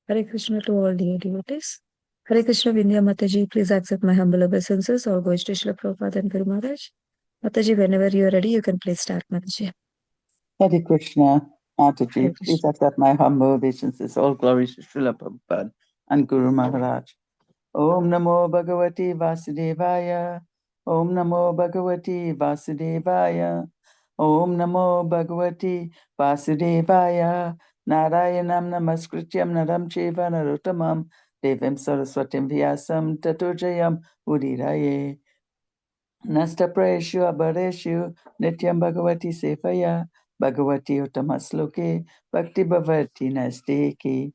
Hare Krishna to all dear devotees. Hare Krishna Vindhya Mataji, please accept my humble obeisances. All goes to Srila Prabhupada and Guru Maharaj. Mataji, whenever you are ready, you can please start, Mataji. Hare Krishna, Mataji, Hare please Krishna. accept my humble obeisances. All glories to Srila Prabhupada and Guru Maharaj. Om Namo Bhagavati Vasudevaya. Om Namo Bhagavati Vasudevaya. Om Namo Bhagavati Vasudevaya. Narayanam Namaskrityam Naram Cheva Narottamam Devim Saraswatim Vyasam Taturjayam Udiraye. Nasta Prayeshu Abhareshu Nityam Bhagavati Sefaya Bhagavati Uttamasloke Bhakti Bhavati Nasteki.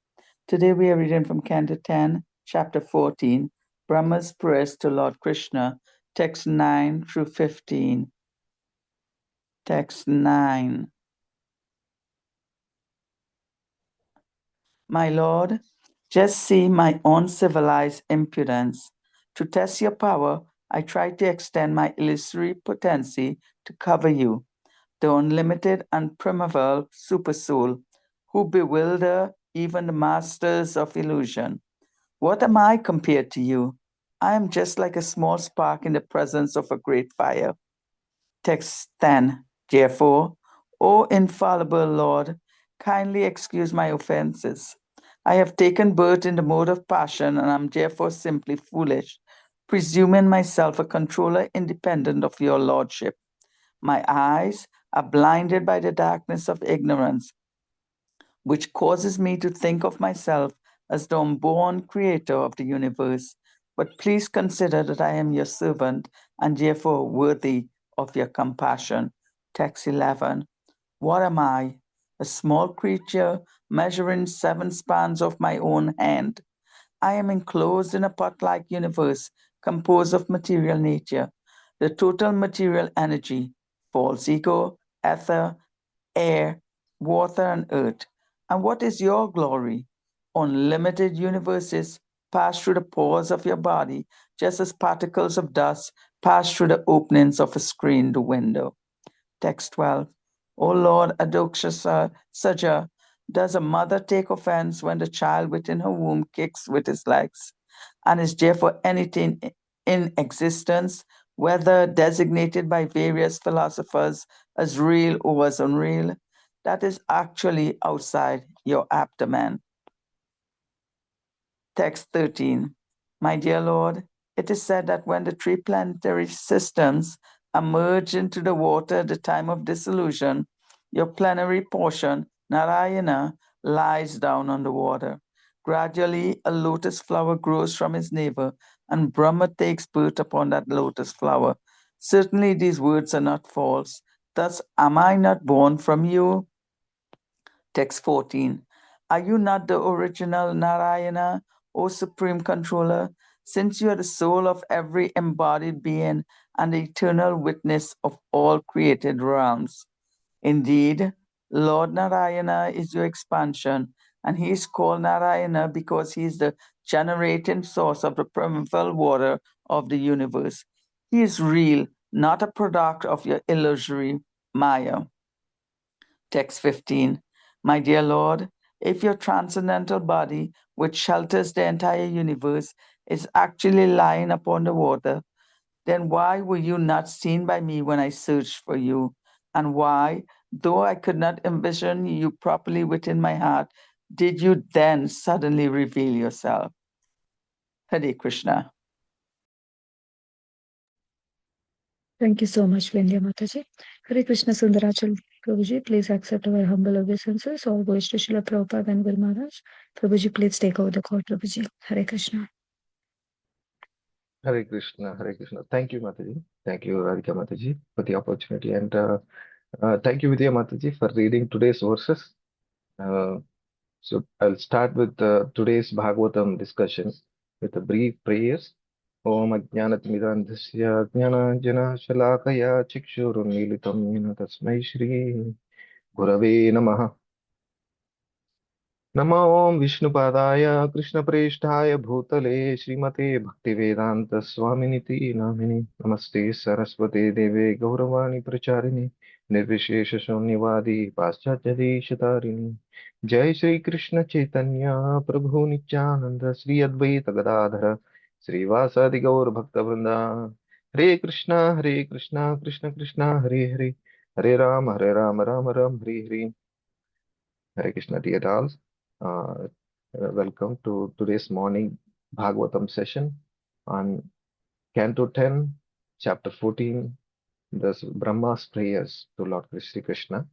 Today we are reading from Canto 10, Chapter 14, Brahma's Prayers to Lord Krishna, text 9 through 15. Text 9. My Lord, just see my own civilized impudence. To test your power, I try to extend my illusory potency to cover you, the unlimited and primeval supersoul, who bewilder even the masters of illusion. What am I compared to you? I am just like a small spark in the presence of a great fire. Text 10. Therefore, O infallible Lord, kindly excuse my offenses. I have taken birth in the mode of passion and am therefore simply foolish, presuming myself a controller independent of your lordship. My eyes are blinded by the darkness of ignorance, which causes me to think of myself as the unborn creator of the universe. But please consider that I am your servant and therefore worthy of your compassion. Text 11. What am I? A small creature measuring 7 spans of my own hand. I am enclosed in a pot-like universe composed of material nature. The total material energy, false ego, ether, air, water, and earth. And what is your glory? Unlimited universes pass through the pores of your body, just as particles of dust pass through the openings of a screened window. Text 12. O Lord Adoksha Saja, does a mother take offense when the child within her womb kicks with his legs? And is therefore anything in existence, whether designated by various philosophers as real or as unreal, that is actually outside your abdomen. Text 13. My dear Lord, it is said that when the three planetary systems emerge into the water at the time of dissolution, your plenary portion, Narayana, lies down on the water. Gradually, a lotus flower grows from his navel, and Brahma takes birth upon that lotus flower. Certainly, these words are not false. Thus, am I not born from you? Text 14. Are you not the original Narayana, O Supreme Controller, since you are the soul of every embodied being and the eternal witness of all created realms? Indeed, Lord Narayana is your expansion, and he is called Narayana because he is the generating source of the primeval water of the universe. He is real, not a product of your illusory Maya. Text 15. My dear Lord, if your transcendental body, which shelters the entire universe, is actually lying upon the water, then why were you not seen by me when I searched for you? And why, though I could not envision you properly within my heart, did you then suddenly reveal yourself? Hare Krishna. Thank you so much, Vindhya Mataji. Hare Krishna Sundaracala Prabhuji, please accept our humble obeisances. All goes to Srila Prabhupada and Guru Maharaj. Prabhuji, please take over the call, Prabhuji. Hare Krishna. Hare Krishna, Hare Krishna. Thank you, Mataji. Thank you, Radhika Mataji, for the opportunity. And thank you, Vidya Mataji, for reading today's verses. So I'll start with today's Bhagavatam discussion with a brief prayers. Om Ajnanatmidandhasya Jnana Shalakaya Chikshurunmilitam Yena Tasmai Shri Gurave Namaha. नमो ओम विष्णुपादाय कृष्णप्रेष्ठाय भूतले श्रीमते भक्तिवेदांत स्वामिनिति नामिने नमस्ते सरस्वते देवे गौरवाणी प्रचारिणे निर्विशेष शून्यवादी पाश्चात्य देशतारिणी जय श्री कृष्ण चैतन्य प्रभु नित्यानंद श्री अद्वैत गदाधर श्रीवासादि गौर भक्त वृंदा हरे Krishna Krishna Krishna Hare Hare Hare Ram Ram Ram Hare Hare Hare Krishna, dear dolls. Welcome to today's morning Bhagavatam session on Canto 10, Chapter 14, the Brahma's prayers to Lord Sri Krishna.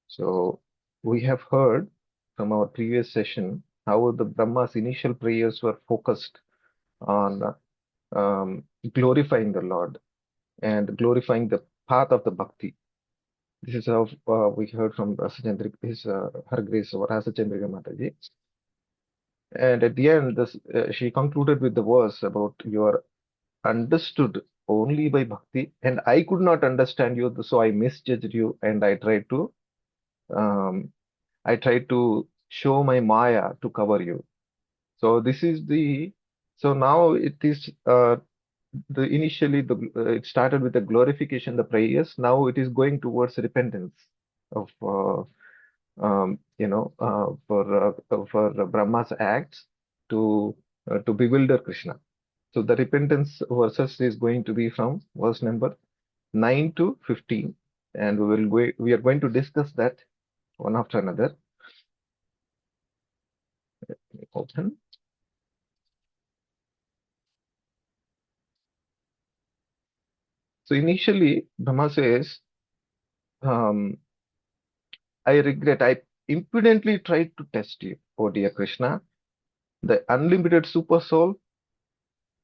So we have heard from our previous session how the Brahma's initial prayers were focused on glorifying the Lord and glorifying the path of the bhakti. This is how we heard from Her Grace Rasa Chandrika Mataji. And at the end, she concluded with the verse about you are understood only by bhakti, and I could not understand you, so I misjudged you, and um, I tried to show my maya to cover you. So this is so now it is it started with the glorification, the prayers. Now it is going towards repentance of for Brahma's acts to bewilder Krishna. So the repentance verses is going to be from verse number 9 to 15, and we are going to discuss that one after another. Open. So initially, Brahma says, I regret, I impudently tried to test you, O dear Krishna, the unlimited super soul,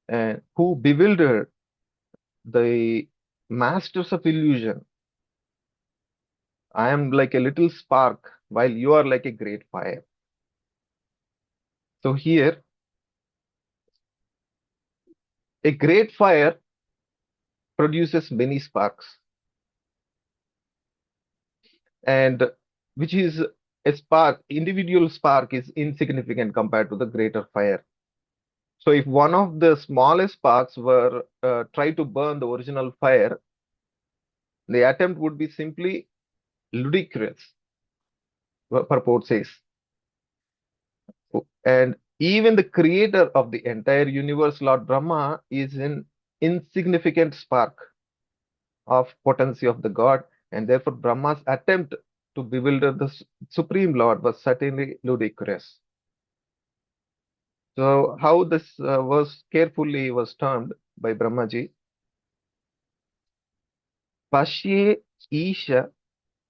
and who bewildered the masters of illusion. I am like a little spark, while you are like a great fire. So here, a great fire produces many sparks, and which is a spark, individual spark is insignificant compared to the greater fire. So if one of the smallest sparks were try to burn the original fire, the attempt would be simply ludicrous, purport says. And even the creator of the entire universe, Lord Brahma, is an insignificant spark of potency of the God, and therefore Brahma's attempt to bewilder the Supreme Lord was certainly ludicrous. So how this verse carefully was termed by Brahmaji, Pashye Isha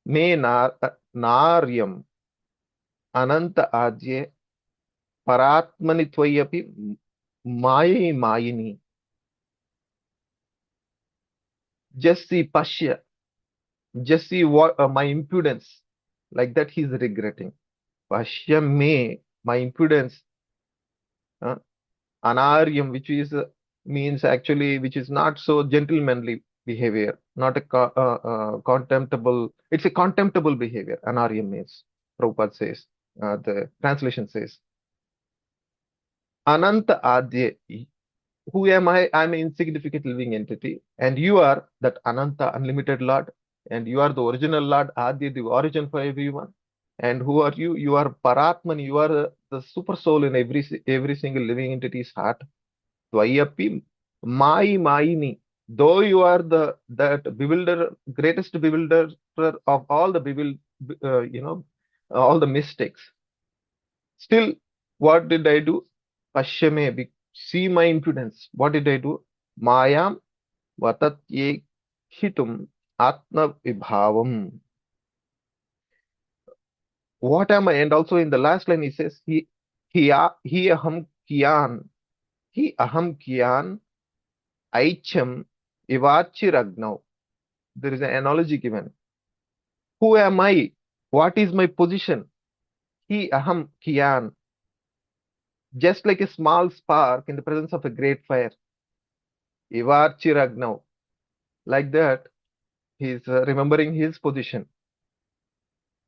me naryam ananta adye paratmani tvayapi mayini. Just see Pashya, just see what my impudence, like that he's regretting. Pashya me, my impudence, anaryam, which is means actually which is not so gentlemanly behavior, not a contemptible. It's a contemptible behavior. Anaryam means, Prabhupada says, the translation says, Ananta Adye. Who am I? I'm an insignificant living entity, and you are that Ananta, unlimited Lord, and you are the original Lord, Adi, the origin for everyone. And who are you? You are Paratman. You are the super soul in every single living entity's heart. Tvayapi Mayini. Though you are that bewilder, greatest bewilderer of all the all the mistakes. Still, what did I do? Pashyame, see my impudence. What did I do? Mayam vatatye hitum atma vibhavam. What am I? And also in the last line he says, he aham kiyan, he aham kiyan aicham ivachiragnav. There is an analogy given. Who am I? What is my position? He aham kiyan. Just like a small spark in the presence of a great fire. Ivachiragnav. Like that, he's remembering his position.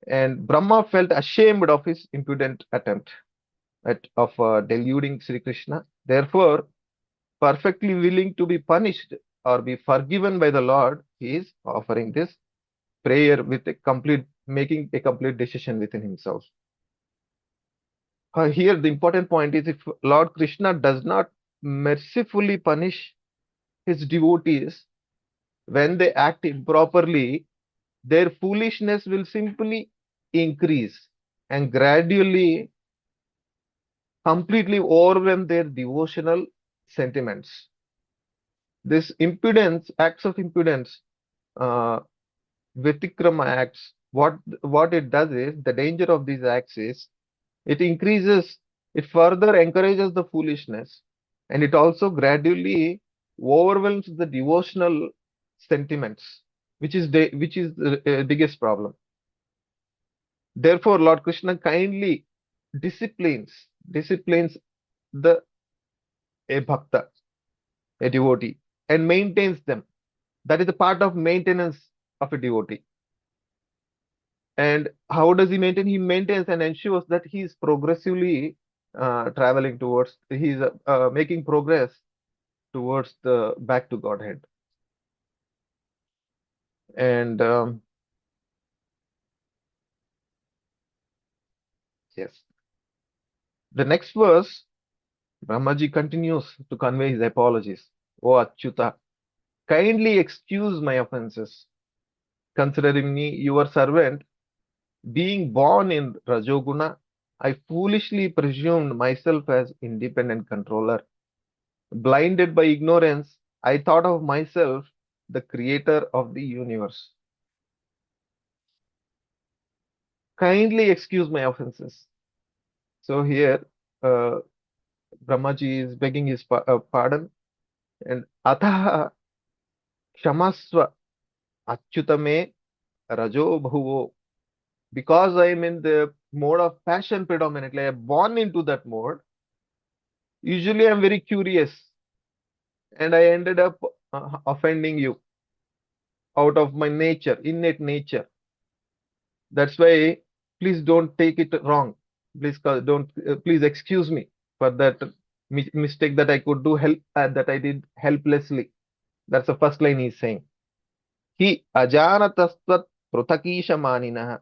And Brahma felt ashamed of his impudent attempt of deluding Sri Krishna. Therefore, perfectly willing to be punished or be forgiven by the Lord, he is offering this prayer with making a complete decision within himself. Here, the important point is, if Lord Krishna does not mercifully punish his devotees when they act improperly, their foolishness will simply increase and gradually completely overwhelm their devotional sentiments. This impudence, acts of impudence, uh, Vitikrama acts, what it does is, the danger of these acts is, it further encourages the foolishness, and it also gradually overwhelms the devotional sentiments, which is the biggest problem. Therefore, Lord Krishna kindly disciplines the a bhakta, a devotee, and maintains them. That is a part of maintenance of a devotee. And how does he maintain? He maintains and ensures that he is progressively making progress towards the back to Godhead. And yes, the next verse, Brahmaji continues to convey his apologies. O Achyuta, kindly excuse my offenses, considering me your servant. Being born in Rajoguna, I foolishly presumed myself as independent controller. Blinded by ignorance, I thought of myself the creator of the universe. Kindly excuse my offenses. So here, uh, Brahmaji is begging his pardon. And Ataha Kshamaswa Achyutame Rajo Bhuvo. Because I am in the mode of passion predominantly, I am born into that mode. Usually I am very curious, and I ended up offending you out of my nature, innate nature. That's why please don't take it wrong. Please excuse me for that mistake that I could do that I did helplessly. That's the first line he's saying. He ajanatastat pruthakisha maninaha.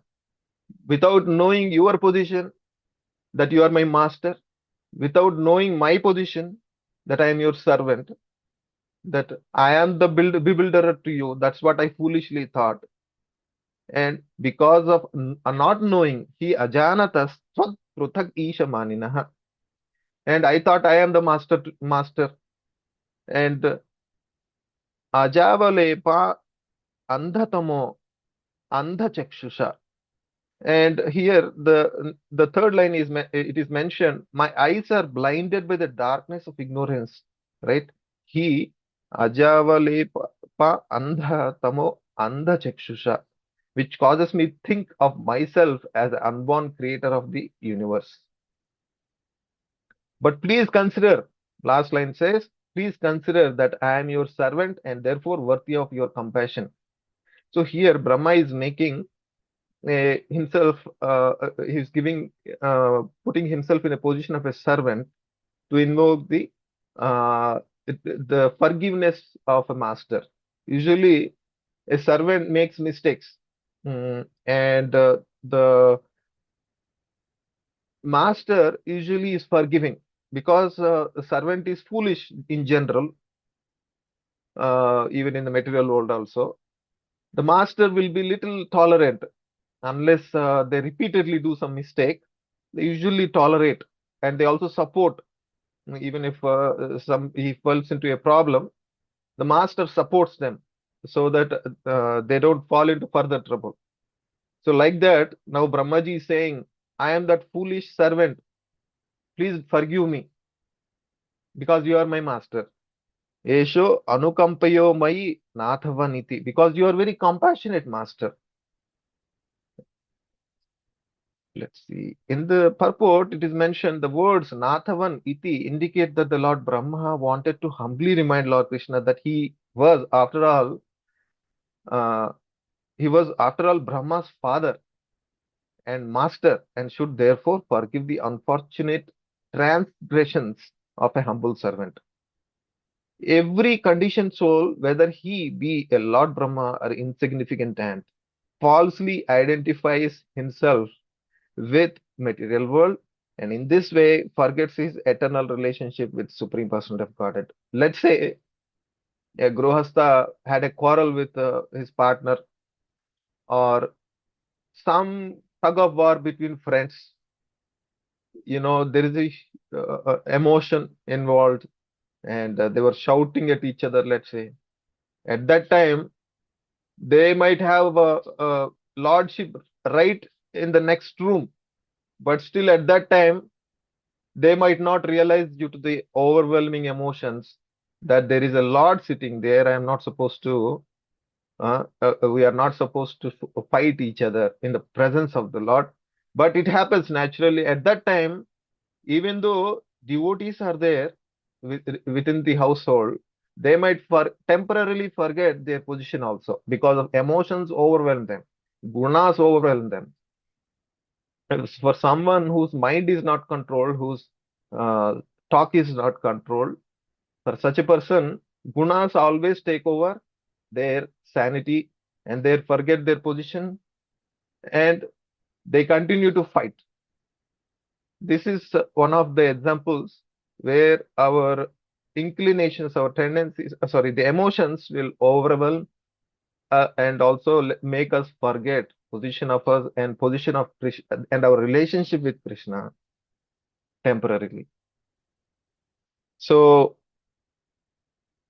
Without knowing your position, that you are my master, without knowing my position, that I am your servant, that I am the bewilderer to you. That's what I foolishly thought. And because of not knowing, he ajanatas svat pruthak isha maninaha. And I thought I am the master. And ajavalepa andhatamo andhachakshusha. And here the third line it is mentioned, my eyes are blinded by the darkness of ignorance, right? He ajavalepa andhatamo andhachakshusha, which causes me to think of myself as the unborn creator of the universe. But please consider, last line says, please consider that I am your servant and therefore worthy of your compassion. So here Brahma is making himself, putting himself in a position of a servant to invoke the forgiveness of a master. Usually, a servant makes mistakes, and the master usually is forgiving, because the servant is foolish in general, even in the material world also. The master will be little tolerant unless they repeatedly do some mistake. They usually tolerate, and they also support. Even if he falls into a problem, the master supports them so that they don't fall into further trouble. So like that, now Brahmaji is saying, I am that foolish servant. Please forgive me because you are my master. Esho anukampayo mai nathavaniti, because you are very compassionate master. Let's see. In the purport, it is mentioned the words Nathavan iti indicate that the Lord Brahma wanted to humbly remind Lord Krishna that uh, he was after all Brahma's father and master, and should therefore forgive the unfortunate transgressions of a humble servant. Every conditioned soul, whether he be a Lord Brahma or insignificant ant, falsely identifies himself with material world, and in this way forgets his eternal relationship with Supreme Personality of Godhead. Let's say a Grihastha had a quarrel with his partner, or some tug of war between friends. There is a emotion involved, and they were shouting at each other, let's say. At that time, they might have a lordship right in the next room, but still at that time, they might not realize due to the overwhelming emotions that there is a lord sitting there. I am not supposed to, we are not supposed to fight each other in the presence of the Lord. But it happens naturally at that time, even though devotees are there within the household, they might temporarily forget their position also because of emotions overwhelm them, gunas overwhelm them. And for someone whose mind is not controlled, whose uh, talk is not controlled, for such a person, gunas always take over their sanity, and they forget their position, and they continue to fight. This is one of the examples where our inclinations, our tendencies, sorry, the emotions will overwhelm, and also make us forget position of us and position of Krishna and our relationship with Krishna temporarily. So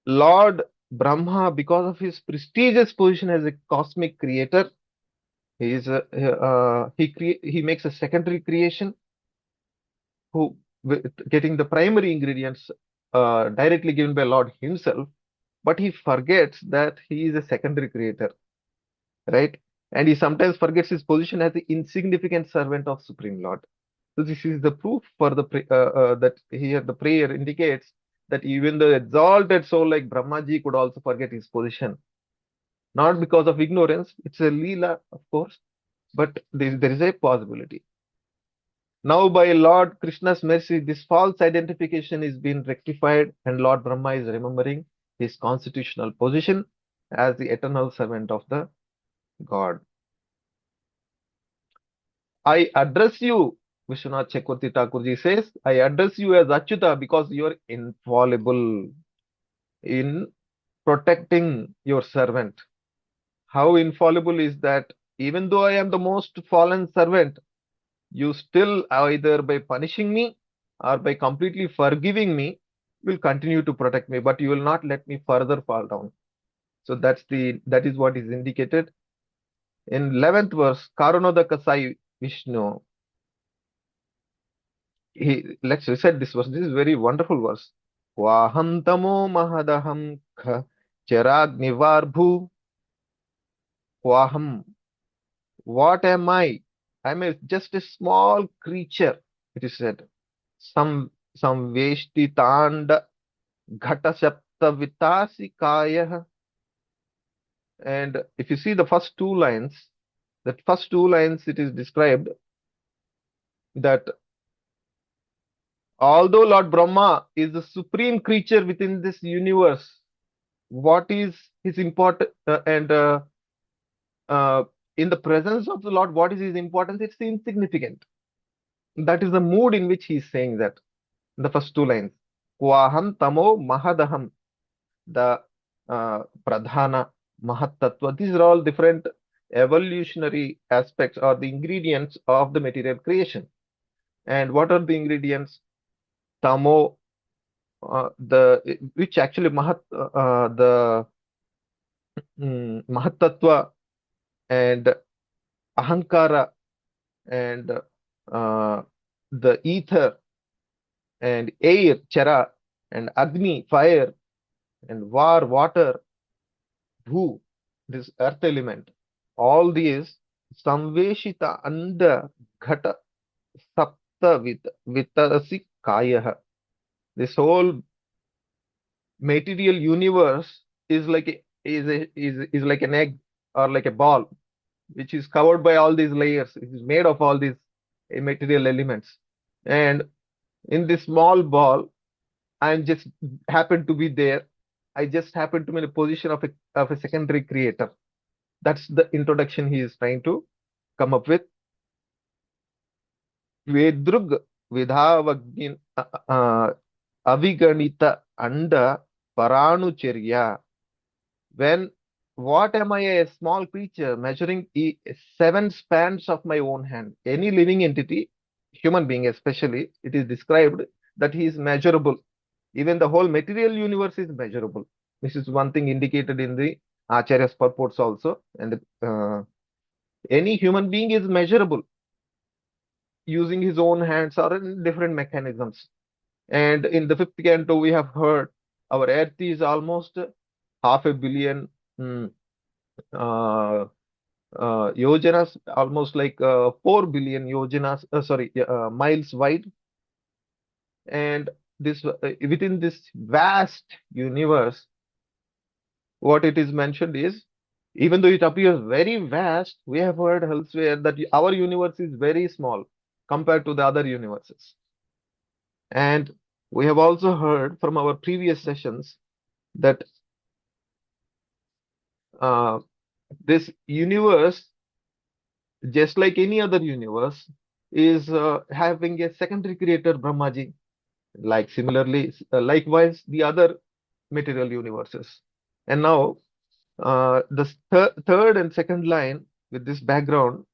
Lord Brahma, because of his prestigious position as a cosmic creator, he makes a secondary creation, who getting the primary ingredients directly given by Lord himself, but he forgets that he is a secondary creator, right? And he sometimes forgets his position as the insignificant servant of Supreme Lord. So this is the proof for that here the prayer indicates that even the exalted soul like Brahmaji could also forget his position, not because of ignorance. It's a leela, of course, but there is a possibility. Now, by Lord Krishna's mercy, this false identification is being rectified, and Lord Brahma is remembering his constitutional position as the eternal servant of the God. I address you, Vishwanath Chakravarti Thakurji says, I address you as Achyuta because you are infallible in protecting your servant. How infallible is that? Even though I am the most fallen servant, you still, either by punishing me or by completely forgiving me, will continue to protect me, but you will not let me further fall down. So that is what is indicated in 11th verse. Karunada Kasai Vishnu. Let's recite this verse. This is very wonderful verse. Kwaham tamo mahadaham kha charagnivarbhu. Kwaham. What am I? I'm just a small creature. It is said. Some Veshtitanda Ghata Saptavitasika. And if you see the first two lines, it is described that although Lord Brahma is the supreme creature within this universe, what is his important and in the presence of the Lord, what is his importance? It's insignificant. That is the mood in which he is saying that. In the first two lines, Kwaham Tamo Mahadaham, the Pradhana, Mahatattva. These are all different evolutionary aspects or the ingredients of the material creation. And what are the ingredients? Tamo, which actually the Mahatattva and Ahankara and the ether and air, Chara, and Agni, fire, and Var, water, Bhu, this earth element. All these Samveshita Anda Ghata Sapta Vitasi Kaya. This whole material universe is like is like an egg or like a ball, which is covered by all these layers. It is made of all these material elements. And in this small ball, I just happen to be there. I just happen to be in a position of a secondary creator. That's the introduction he is trying to come up with. Vedrug vidhavagin aviganita anda paranucherya. When what am I, a small creature measuring 7 spans of my own hand? Any living entity, human being especially, it is described that he is measurable. Even the whole material universe is measurable. This is one thing indicated in the Acharya's purports also. And any human being is measurable using his own hands or in different mechanisms. And in the fifth canto, we have heard our earth is almost 500 million uh, yojanas, almost like 4 billion yojanas, miles wide. And this within this vast universe, what it is mentioned is, even though it appears very vast, we have heard elsewhere that our universe is very small compared to the other universes. And we have also heard from our previous sessions that this universe, just like any other universe, is having a secondary creator, Brahmaji, like similarly, likewise, the other material universes. And now, the third and second line with this background,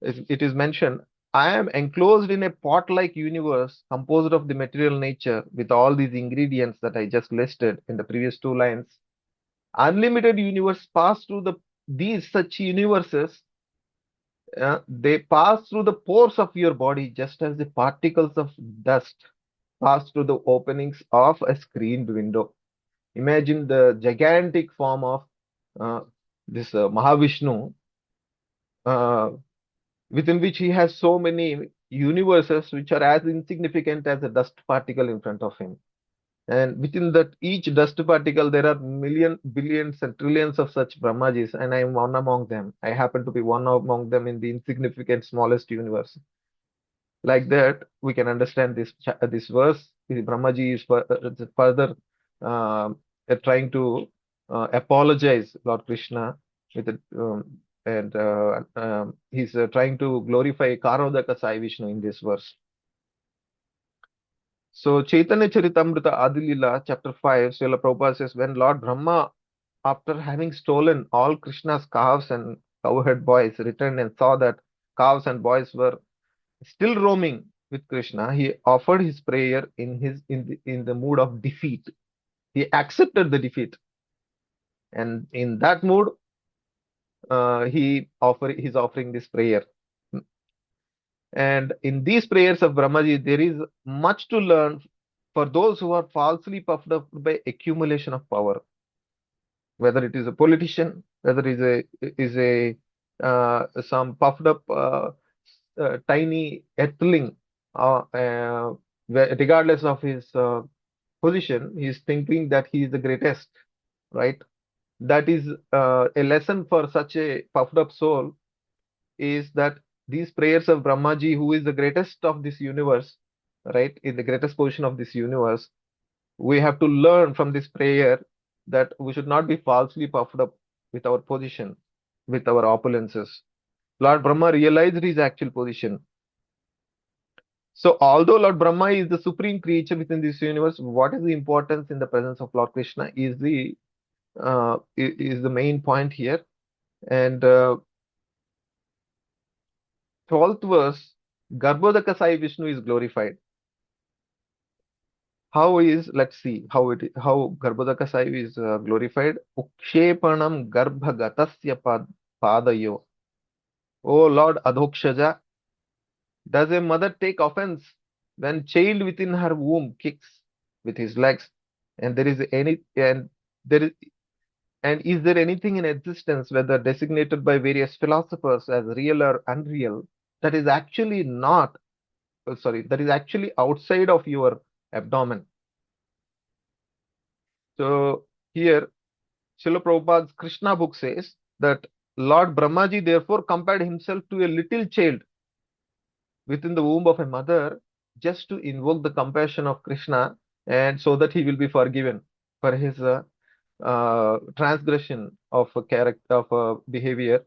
it is mentioned, I am enclosed in a pot-like universe composed of the material nature with all these ingredients that I just listed in the previous 2 lines. Unlimited universe pass through these such universes. They pass through the pores of your body just as the particles of dust pass through the openings of a screened window. Imagine the gigantic form of uh, this Mahavishnu, uh, within which he has so many universes which are as insignificant as a dust particle in front of him. And within that each dust particle, there are million, billions, and trillions of such Brahmajis, and I am one among them. I happen to be one among them in the insignificant, smallest universe. Like that, we can understand this verse. Brahmaji is further trying to apologize Lord Krishna with it, and he's trying to glorify Karodaka Sai Vishnu in this verse. So Chaitanya Charitamrita Adilila, chapter 5, Srila Prabhupada says, when Lord Brahma, after having stolen all Krishna's calves and cowherd boys, returned and saw that calves and boys were still roaming with Krishna, he offered his prayer in the mood of defeat. He accepted the defeat, and in that mood, he's offering this prayer. And in these prayers of Brahmaji, there is much to learn for those who are falsely puffed up by accumulation of power, whether it is a politician, whether it is a some puffed up tiny earthling, regardless of his position, he is thinking that he is the greatest, right? That is a lesson for such a puffed up soul, is that these prayers of Brahmaji, who is the greatest of this universe, right, in the greatest position of this universe, we have to learn from this prayer that we should not be falsely puffed up with our position, with our opulences. Lord Brahma realized his actual position. So, although Lord Brahma is the supreme creature within this universe, what is the importance in the presence of Lord Krishna is the main point here. And 12th verse, Garbhodaka Sai Vishnu is glorified. Let's see how Garbhodaka Sai is glorified. Ukshepanam Garbhagatasya Padayo. O Lord Adhokshaja, does a mother take offense when child within her womb kicks with his legs? And there is is there anything in existence, whether designated by various philosophers as real or unreal, that is actually outside of your abdomen? So here, Srila Prabhupada's Krishna book says that Lord Brahmaji therefore compared himself to a little child within the womb of a mother, just to invoke the compassion of Krishna, and so that he will be forgiven for his transgression of a character, of a behavior.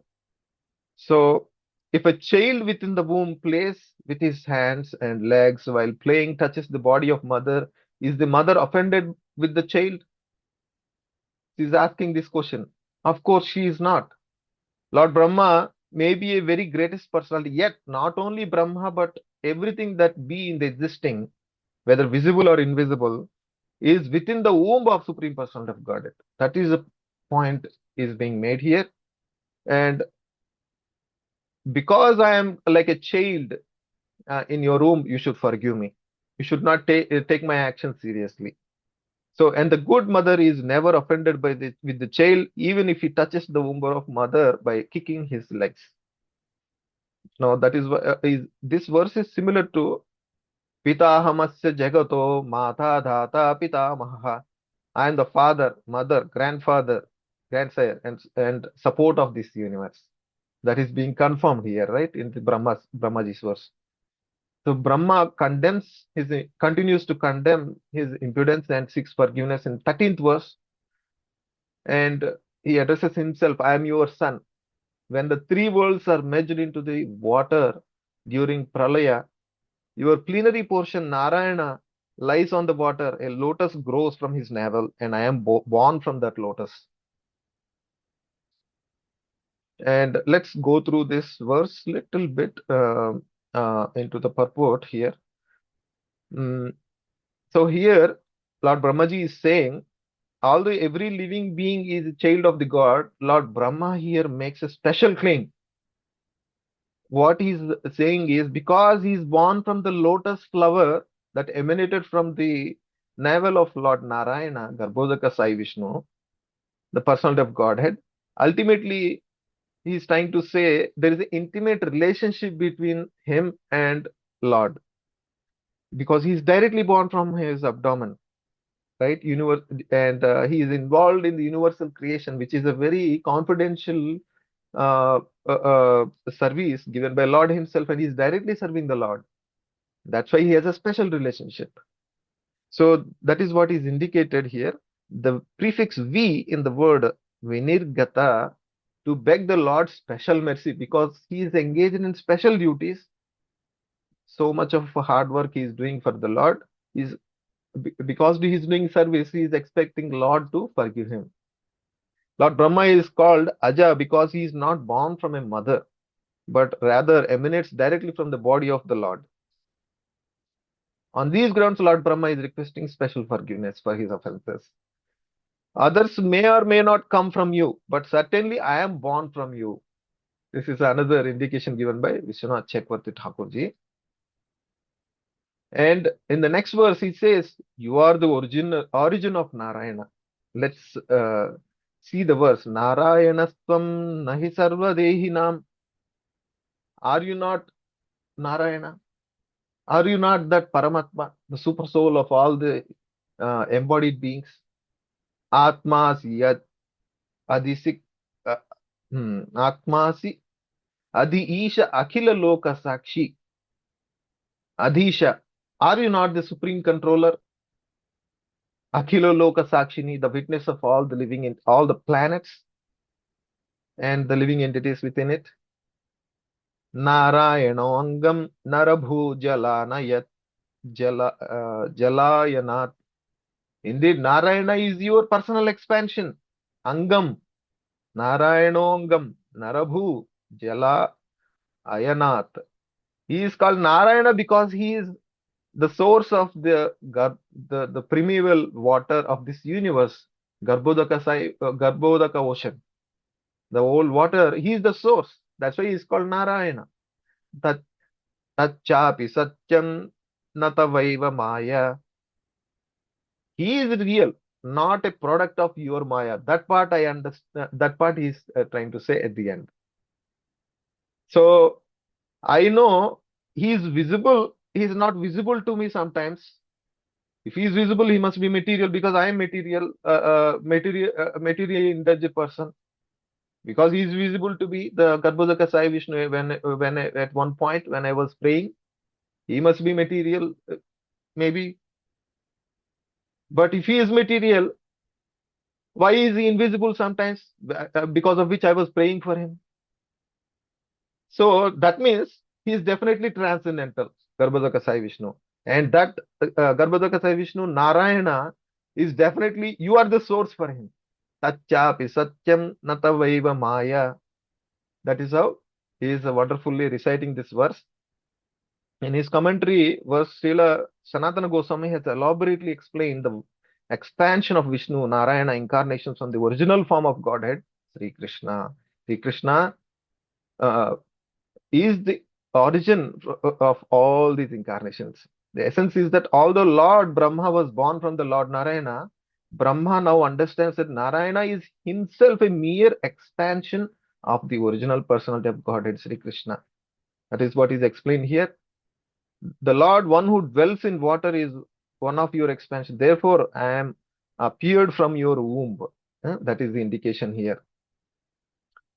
So, if a child within the womb plays with his hands and legs while playing touches the body of mother, is the mother offended with the child? She's asking this question. Of course, she is not. Lord Brahma may be a very greatest personality, yet not only Brahma, but everything that be in the existing, whether visible or invisible, is within the womb of Supreme Personality of Godhead. That is a point is being made here. And because I am like a child in your room, you should forgive me. You should not take my actions seriously. So, and the good mother is never offended by with the child, even if he touches the womb of mother by kicking his legs. Now, that is this verse is similar to Pitahamasya Jagato Mata Dhata Pitamaha. I am the father, mother, grandfather, grandsire, and support of this universe. That is being confirmed here, right, in the Brahmaji's verse. So Brahma continues to condemn his impudence and seeks forgiveness in 13th verse, and he addresses himself, I am your son. When the three worlds are merged into the water during Pralaya, your plenary portion, Narayana, lies on the water. A lotus grows from his navel, and I am born from that lotus. And let's go through this verse little bit into the purport here. So here, Lord Brahmaji is saying, although every living being is a child of the God, Lord Brahma here makes a special claim. What he's saying is, because he is born from the lotus flower that emanated from the navel of Lord Narayana, Garbhodaka Sai Vishnu, the personality of Godhead, ultimately he is trying to say there is an intimate relationship between him and Lord, because he is directly born from his abdomen, right? And he is involved in the universal creation, which is a very confidential uh, service given by Lord himself, and he is directly serving the Lord. That's why he has a special relationship. So that is what is indicated here. The prefix V in the word Vinirgata, to beg the Lord's special mercy, because he is engaged in special duties. So much of hard work he is doing for the Lord. Because he is doing service, he is expecting Lord to forgive him. Lord Brahma is called Aja because he is not born from a mother, but rather emanates directly from the body of the Lord. On these grounds, Lord Brahma is requesting special forgiveness for his offenses. Others may or may not come from you, but certainly I am born from you. This is another indication given by Vishwanath Chakravarti Thakurji. And in the next verse, he says, you are the origin of Narayana. Let's see the verse. Narayanastvam nahi sarva dehinam. Are you not Narayana? Are you not that Paramatma, the super soul of all the embodied beings? Atmasi yad adisik Atmasi adi isha akhila loka sakshi. Adhisha, are you not the supreme controller? Akhila loka sakshini, the witness of all the living in all the planets and the living entities within it. Narayanangam narabhu jalanayat jalayanat. Indeed, Narayana is your personal expansion. Angam, Narayanangam, Narabhu, Jala, Ayanat. He is called Narayana because he is the source of the primeval water of this universe, Garbhodaka ocean. The whole water, he is the source. That's why he is called Narayana. Tachapi Satyam Natavaiva Maya. He is real, not a product of your Maya. That part I understand. That part he is trying to say at the end. So I know he is visible. He is not visible to me sometimes. If he is visible, he must be material because I am materially indulgent person. Because he is visible to be the Garbhodaka Sai Vishnu. When at one point when I was praying, he must be material, maybe. But if he is material, Why is he invisible sometimes? Because of which I was praying for him. So that means he is definitely transcendental, Garbhodakasai Vishnu. And that Garbhodakasai Vishnu, Narayana, is definitely, you are the source for him. Tatyapi satyam natavaiva maya. That is how he is wonderfully reciting this verse. In his commentary, verse Srila Sanatana Goswami has elaborately explained the expansion of Vishnu, Narayana incarnations from the original form of Godhead, Sri Krishna. Sri Krishna uh, is the origin of all these incarnations. The essence is that although Lord Brahma was born from the Lord Narayana, Brahma now understands that Narayana is himself a mere expansion of the original personality of Godhead, Sri Krishna. That is what is explained here. The Lord, one who dwells in water, is one of your expansion. Therefore, I am appeared from your womb. That is the indication here.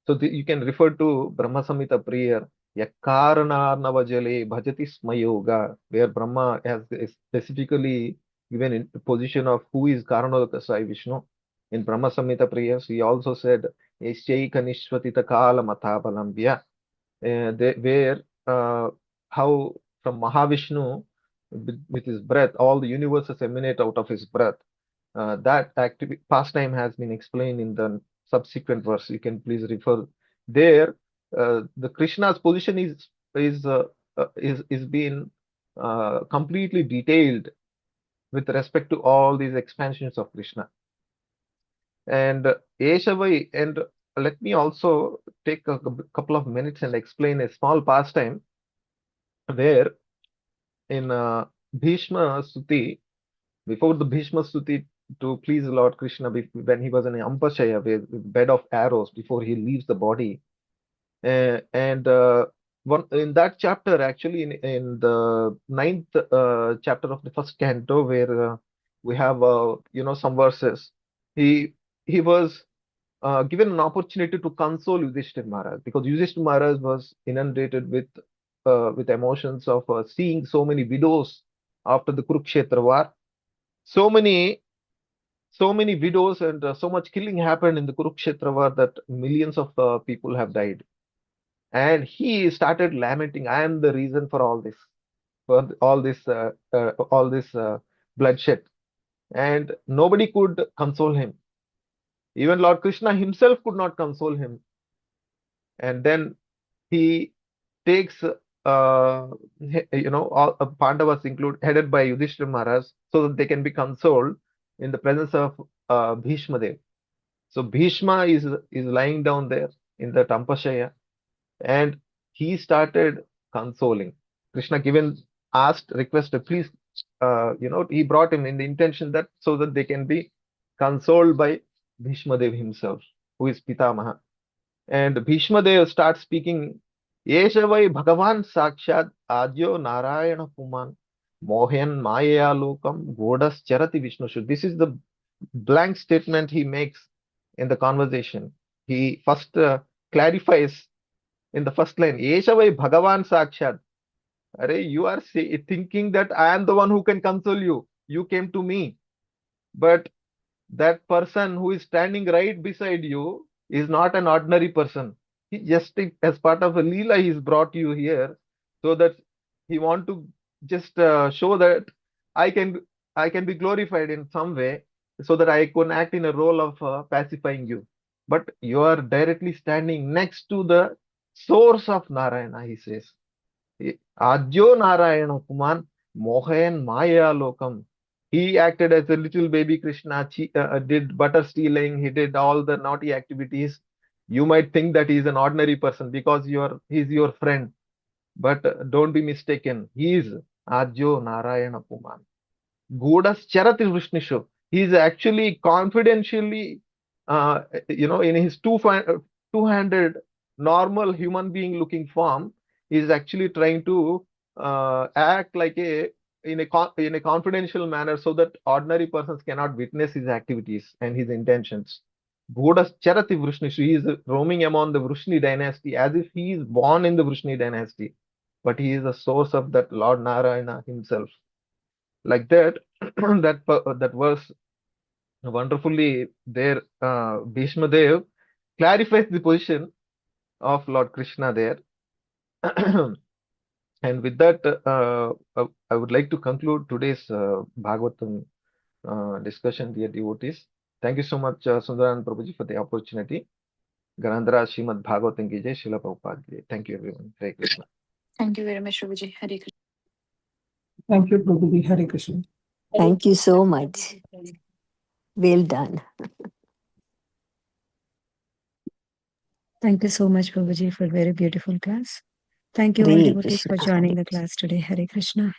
So you can refer to Brahma Samhita prayer, Yakaranarnavajale Bhajati Smayoga, where Brahma has specifically given in position of who is Karanodakasai Vishnu. In Brahma Samhita prayers, he also said, Eshaika Kala Mathabalambya, where how from Mahavishnu, with his breath, all the universes emanate out of his breath. That pastime has been explained in the subsequent verse. You can please refer there. The Krishna's position is being completely detailed with respect to all these expansions of Krishna. And Eshavai, and let me also take a couple of minutes and explain a small pastime where in Bhishma Stuti, before the Bhishma Stuti to please Lord Krishna, when he was in Ampashaya, with bed of arrows before he leaves the body. And in that chapter, actually, in the ninth chapter of the first canto, where we have some verses, he was given an opportunity to console Yudhishthir Maharaj, because Yudhishthir Maharaj was inundated with emotions of seeing so many widows after the Kurukshetra war. So many widows and so much killing happened in the Kurukshetra war that millions of people have died. And he started lamenting, I am the reason for all this, for all this bloodshed. And nobody could console him. Even Lord Krishna himself could not console him. And then he takes, all Pandavas headed by Yudhishthira Maharaj, so that they can be consoled in the presence of Bhishma Dev. So Bhishma is lying down there in the Tampashaya, and he started consoling. Krishna requested, please, he brought him in the intention that so that they can be consoled by Bhishma Dev himself, who is Pitamaha. And Bhishma Dev starts speaking, Yeshavai Bhagavan Sakshat Adyo Narayana Puman Mohan Maya Lokam Godas Charati Vishnu. This is the blank statement he makes in the conversation. He first clarifies in the first line, Yeshavai Bhagavan Sakshat. Arey, you are thinking that I am the one who can console you. You came to me. But that person who is standing right beside you is not an ordinary person. He just, as part of a Leela, he's brought you here so that he want to just show that I can I can be glorified in some way, so that I can act in a role of pacifying you. But you are directly standing next to the source of Narayana, he says. Adyo Narayana Kuman Mohan Maya Lokam. He acted as a little baby Krishna, did butter stealing, he did all the naughty activities. You might think that he is an ordinary person because he's your friend. But don't be mistaken. He is Adyo Narayana Kuman. Godas Charati Vrishnishu. He is actually confidentially, in his two-handed normal human being looking form, he is actually trying to act like in a confidential manner, so that ordinary persons cannot witness his activities and his intentions. Godas Charati Vrishnishu. He is roaming among the Vrishni dynasty as if he is born in the Vrishni dynasty, but he is the source of that Lord Narayana himself. Like that, that verse wonderfully there, Bhishma Dev clarifies the position of Lord Krishna there. And with that, I would like to conclude today's Bhagavatam discussion, dear devotees. Thank you so much, Sundaran Prabhuji, for the opportunity. Garandhara Srimad Bhagavatam ki jai, Srila Prabhupada ki jai. Thank you, everyone. Hare Krishna. Thank you very much, Prabhuji. Hare Krishna. Thank you, Prabhuji. Hare Krishna. Thank you so much. Well done. Thank you so much, Prabhuji, for a very beautiful class. Thank you all Hare devotees for Krishna. joining the class today. Hare Krishna.